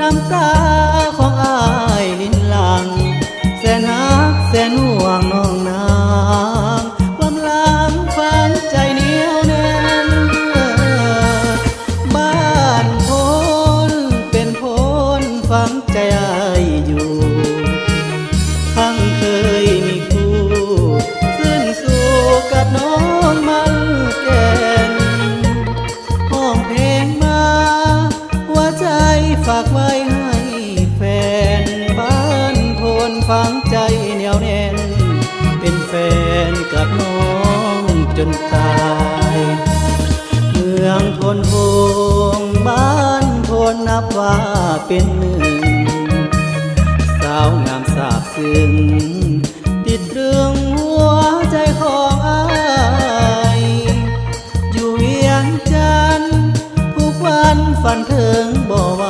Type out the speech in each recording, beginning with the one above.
น้ำตาของอายลิ้นหลังแสนฮักแสนห่วงน้องนางความหลังฝังใจเหนียวแน่นบ้านโพนเป็นโพนฝังใจอายอยู่ทั้งเคยมีคู่ขึ้นสู่กับน้องมันแก่นห้องเพลงมาหัวใจฝากไว้ให้แฟนบ้านโพนฝังใจเหนียวแน่นเป็นแฟนกับน้องจนตายเมืองโพนโฮงบ้านโพนนับว่าเป็นหนึ่งสาวงามสาบซึ้งติดเรื่องหัวใจของอายอยู่เวียงจันทน์ทุกวันฝันถึงบ่ไหว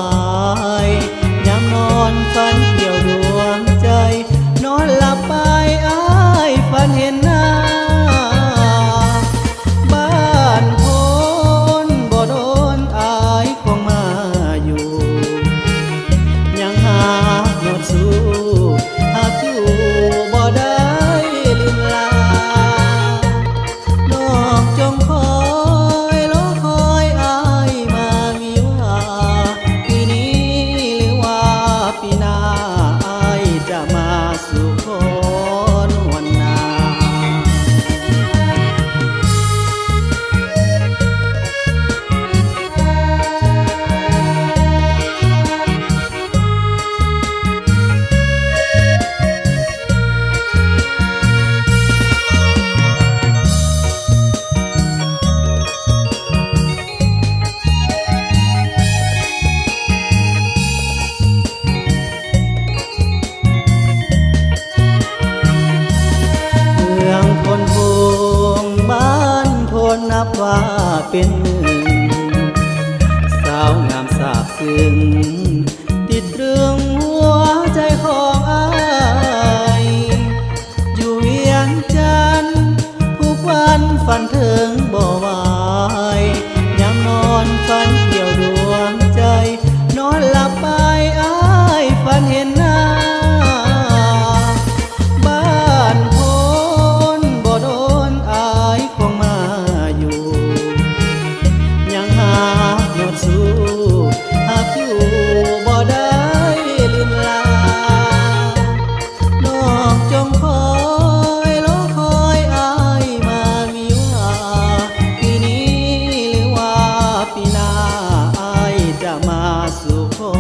ยามนอนฝันเกี่ยวดวงใจนอนหลับไปอายฝันเห็นหน้าบ้านโพนบ่โดนอายคงมาอยู่ยังหายอดสู้หากอยู่บ่ได้ลืมลาน้องจงคอยรอคอยอายมาวิวาปีนี้หรือว่าปีหน้าอายจะมาสู่ขอนวลนา เมืองพลพวงบ้านพลนับว่าเป็นหนึ่งสาวงามสาบซึ้งติดเรื่องหัวใจของอายอยู่เวียงจันทน์ทุกวันฝันถึงบ่ไหวยามนอนฝันเกี่ยวดวงใจนอนหลับไปอายฝันเห็นหน้าบ้านโพนบ่โดนอายคงมาอยู่ยังหายอดสู้หากอยู่บ่ได้ลืมลาน้องจงคอยรอคอยอายมามีว่าปีนี้หรือว่าปีหน้าอายจะมาสู่ขอ